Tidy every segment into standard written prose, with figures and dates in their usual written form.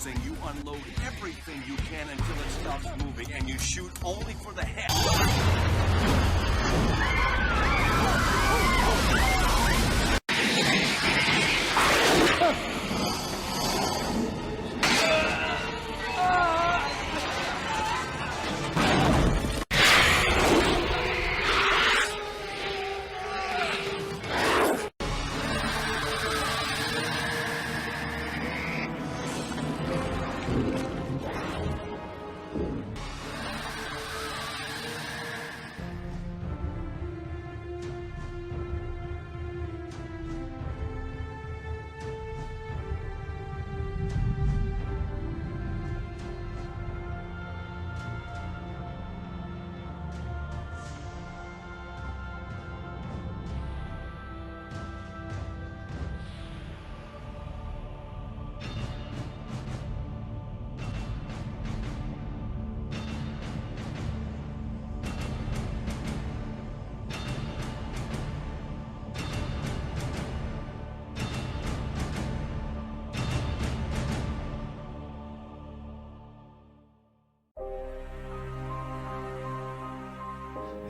thing, you unload everything you can until it stops moving, and you shoot only for the head.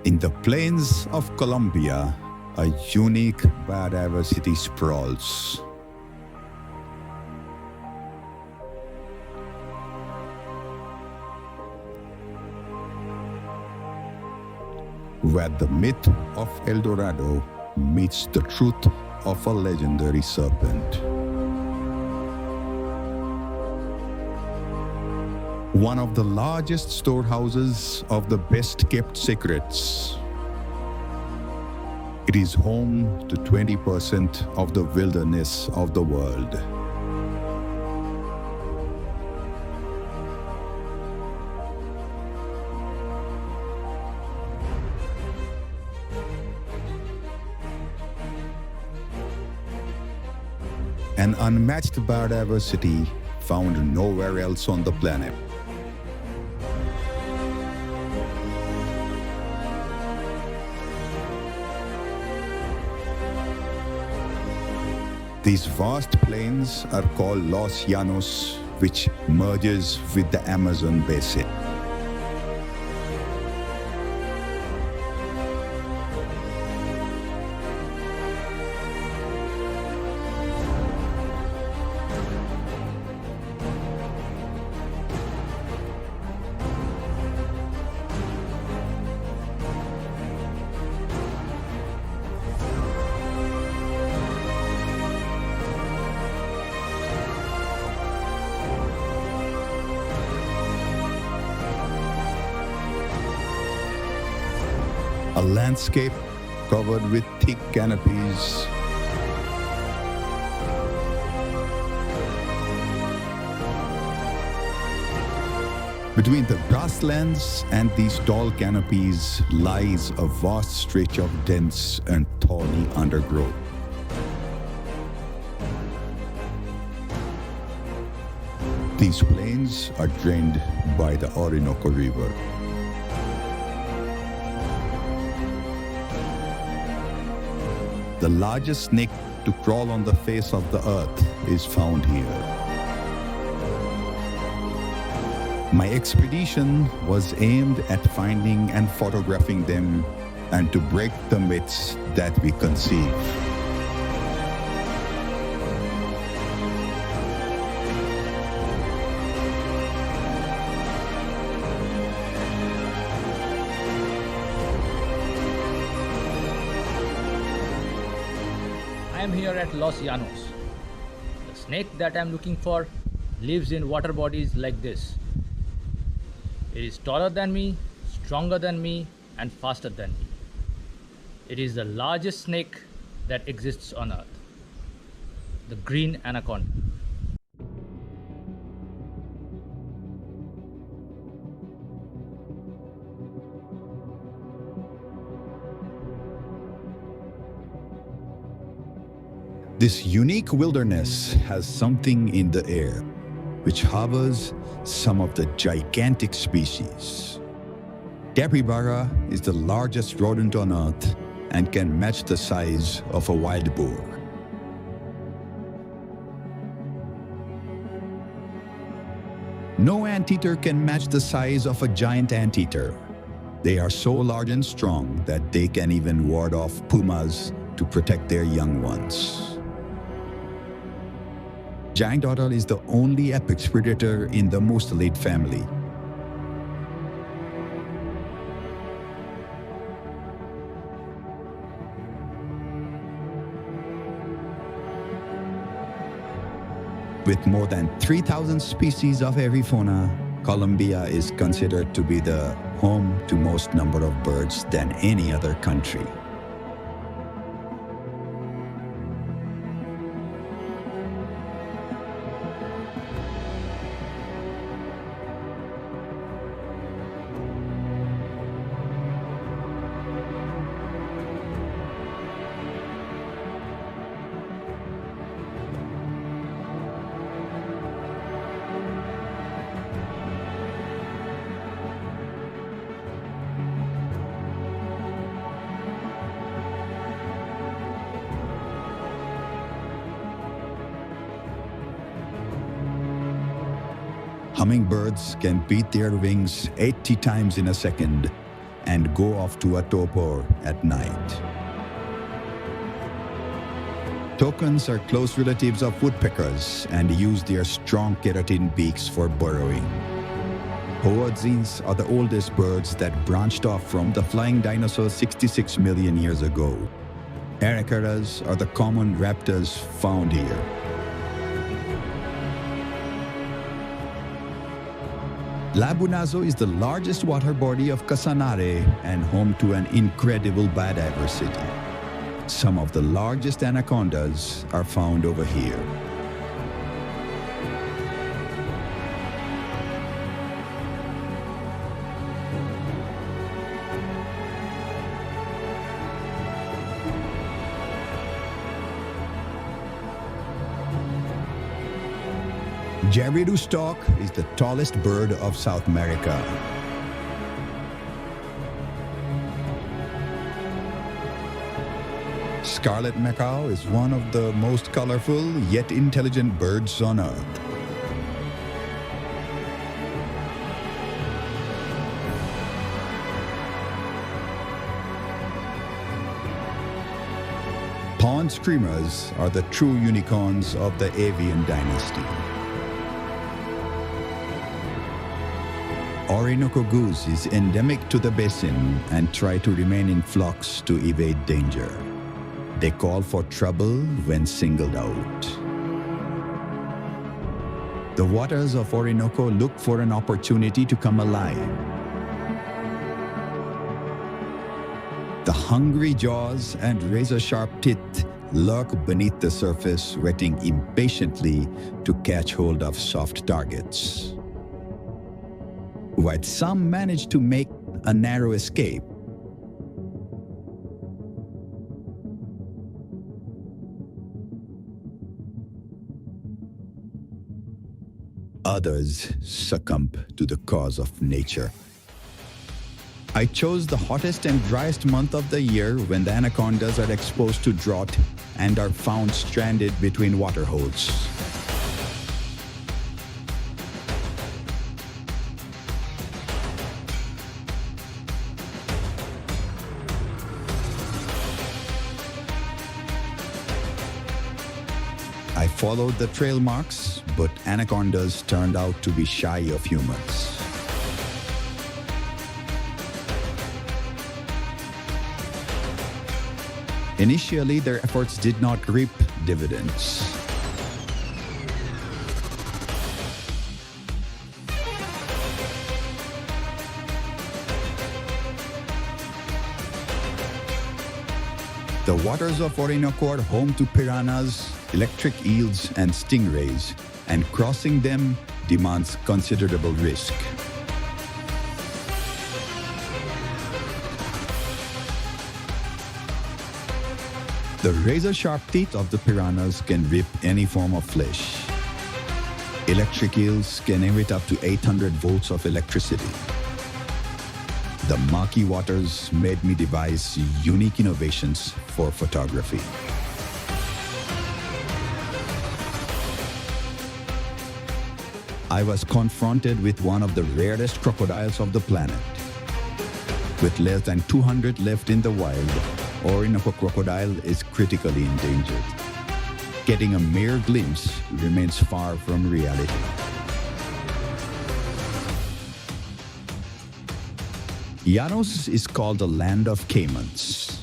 In the plains of Colombia, a unique biodiversity sprawls. Where the myth of El Dorado meets the truth of a legendary serpent. One of the largest storehouses of the best-kept secrets. It is home to 20% of the wilderness of the world. An unmatched biodiversity found nowhere else on the planet. These vast plains are called Los Llanos, which merges with the Amazon basin. A landscape covered with thick canopies. Between the grasslands and these tall canopies lies a vast stretch of dense and thorny undergrowth. These plains are drained by the Orinoco River. The largest snake to crawl on the face of the earth is found here. My expedition was aimed at finding and photographing them and to break the myths that we conceive. I am here at Los Llanos. The snake that I am looking for lives in water bodies like this. It is taller than me, stronger than me, and faster than me. It is the largest snake that exists on Earth, the green anaconda. This unique wilderness has something in the air, which harbors some of the gigantic species. Capybara is the largest rodent on Earth and can match the size of a wild boar. No anteater can match the size of a giant anteater. They are so large and strong that they can even ward off pumas to protect their young ones. Giant otter is the only apex predator in the mustelid family. With more than 3,000 species of avifauna, Colombia is considered to be the home to most number of birds than any other country. Hummingbirds can beat their wings 80 times in a second and go off to a torpor at night. Toucans are close relatives of woodpeckers and use their strong keratin beaks for burrowing. Hoatzins are the oldest birds that branched off from the flying dinosaurs 66 million years ago. Aracaras are the common raptors found here. Labunazo is the largest water body of Casanare and home to an incredible biodiversity. Some of the largest anacondas are found over here. Jabiru stork is the tallest bird of South America. Scarlet macaw is one of the most colorful yet intelligent birds on Earth. Pond screamers are the true unicorns of the avian dynasty. Orinoco goose is endemic to the basin and try to remain in flocks to evade danger. They call for trouble when singled out. The waters of Orinoco look for an opportunity to come alive. The hungry jaws and razor-sharp teeth lurk beneath the surface, waiting impatiently to catch hold of soft targets. While some manage to make a narrow escape, others succumb to the cause of nature. I chose the hottest and driest month of the year when the anacondas are exposed to drought and are found stranded between water holes. I followed the trail marks, but anacondas turned out to be shy of humans. Initially, their efforts did not reap dividends. The waters of Orinoco are home to piranhas, electric eels, and stingrays, and crossing them demands considerable risk. The razor-sharp teeth of the piranhas can rip any form of flesh. Electric eels can emit up to 800 volts of electricity. The murky waters made me devise unique innovations for photography. I was confronted with one of the rarest crocodiles of the planet. With less than 200 left in the wild, Orinoco crocodile is critically endangered. Getting a mere glimpse remains far from reality. Llanos is called the land of caimans.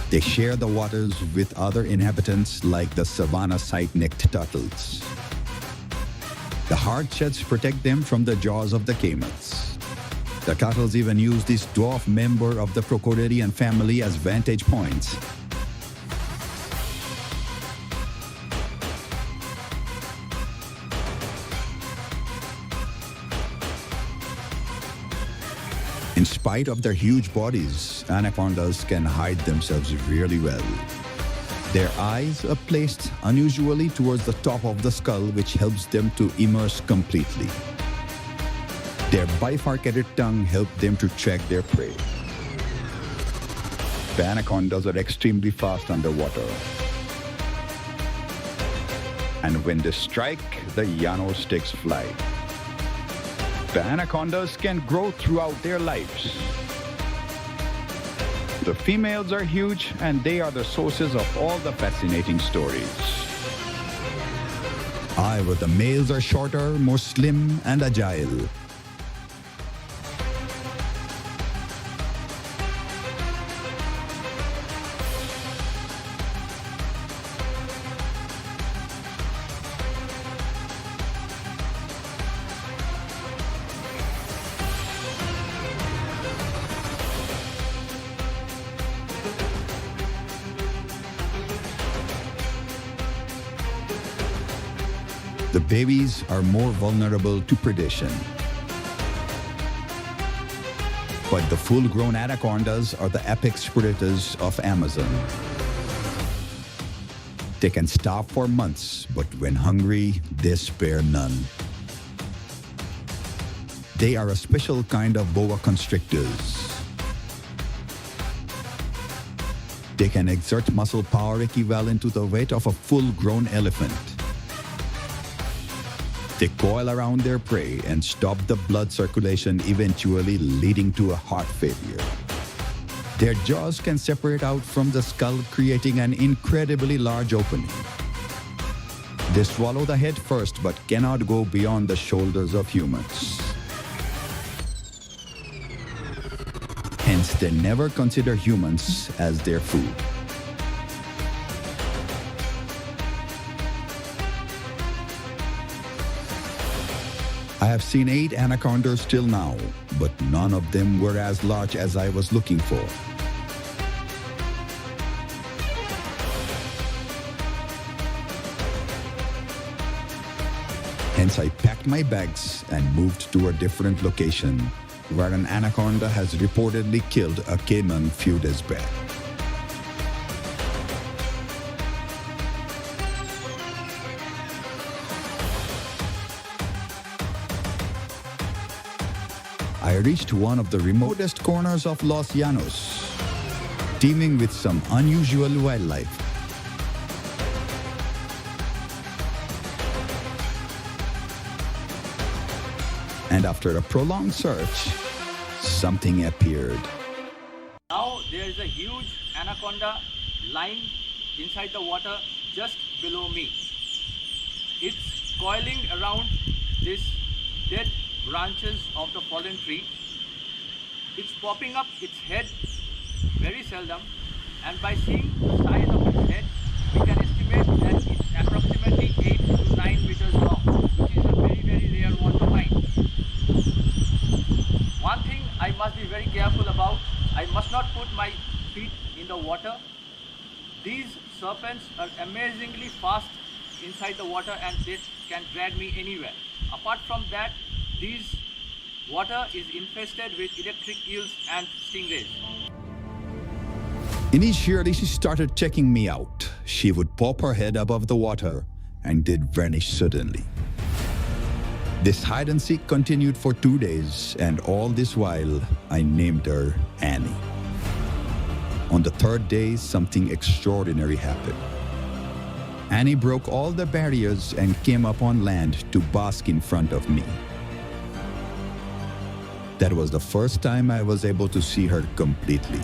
They share the waters with other inhabitants like the savanna side-necked turtles. The hard sheds protect them from the jaws of the caimans. The turtles even use this dwarf member of the crocodilian family as vantage points. In spite of their huge bodies, anacondas can hide themselves really well. Their eyes are placed unusually towards the top of the skull, which helps them to immerse completely. Their bifurcated tongue helps them to track their prey. The anacondas are extremely fast underwater. And when they strike, the Llanos takes flight. The anacondas can grow throughout their lives. The females are huge, and they are the sources of all the fascinating stories. However, the males are shorter, more slim, and agile. The babies are more vulnerable to predation. But the full-grown anacondas are the apex predators of Amazon. They can starve for months, but when hungry, they spare none. They are a special kind of boa constrictors. They can exert muscle power equivalent to the weight of a full-grown elephant. They coil around their prey and stop the blood circulation, eventually leading to a heart failure. Their jaws can separate out from the skull, creating an incredibly large opening. They swallow the head first, but cannot go beyond the shoulders of humans. Hence, they never consider humans as their food. I have seen 8 anacondas till now, but none of them were as large as I was looking for. Hence, I packed my bags and moved to a different location where an anaconda has reportedly killed a caiman few days back. I reached one of the remotest corners of Los Llanos, teeming with some unusual wildlife. And after a prolonged search, something appeared. Now there is a huge anaconda lying inside the water just below me. It's coiling around this dead branches of the fallen tree. It's popping up its head very seldom, and by seeing the size of its head, we can estimate that it's approximately 8 to 9 meters long, which is a very rare one to find. One thing I must be very careful about, I must not put my feet in the water. These serpents are amazingly fast inside the water, and they can drag me anywhere. Apart from that, this water is infested with electric eels and stingrays. Initially, she started checking me out. She would pop her head above the water and did vanish suddenly. This hide and seek continued for 2 days, and all this while, I named her Annie. On the third day, something extraordinary happened. Annie broke all the barriers and came up on land to bask in front of me. That was the first time I was able to see her completely.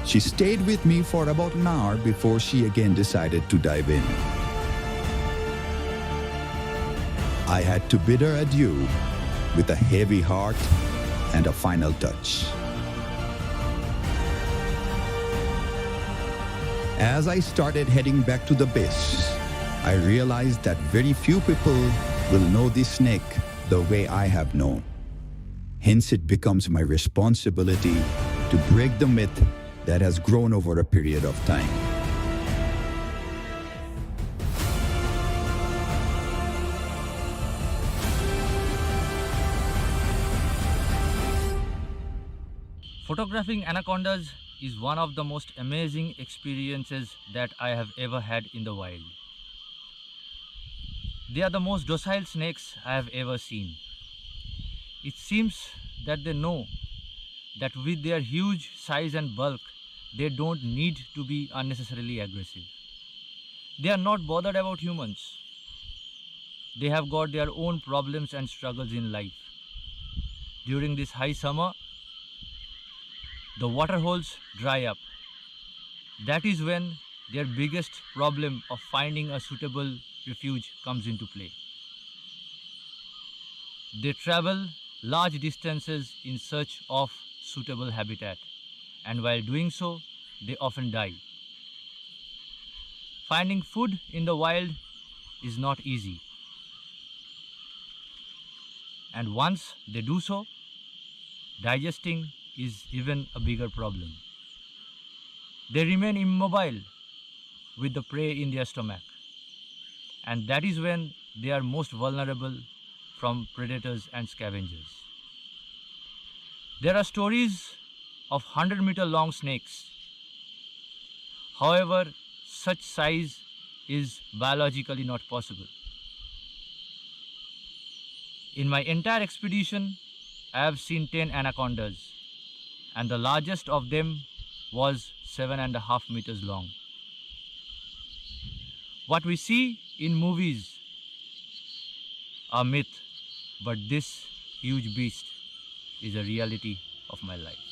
She stayed with me for about an hour before she again decided to dive in. I had to bid her adieu with a heavy heart and a final touch. As I started heading back to the base, I realized that very few people will know this snake the way I have known. Hence, it becomes my responsibility to break the myth that has grown over a period of time. Photographing anacondas is one of the most amazing experiences that I have ever had in the wild. They are the most docile snakes I have ever seen. It seems that they know that with their huge size and bulk, they don't need to be unnecessarily aggressive. They are not bothered about humans. They have got their own problems and struggles in life. During this high summer, the water holes dry up. That is when their biggest problem of finding a suitable refuge comes into play. They travel large distances in search of suitable habitat, and while doing so, they often die. Finding food in the wild is not easy. And once they do so, digesting is even a bigger problem. They remain immobile with the prey in their stomach, and that is when they are most vulnerable from predators and scavengers. There are stories of 100-meter long snakes. However, such size is biologically not possible. In my entire expedition, I have seen 10 anacondas, and the largest of them was 7.5 meters long. What we see in movies are myth, but this huge beast is a reality of my life.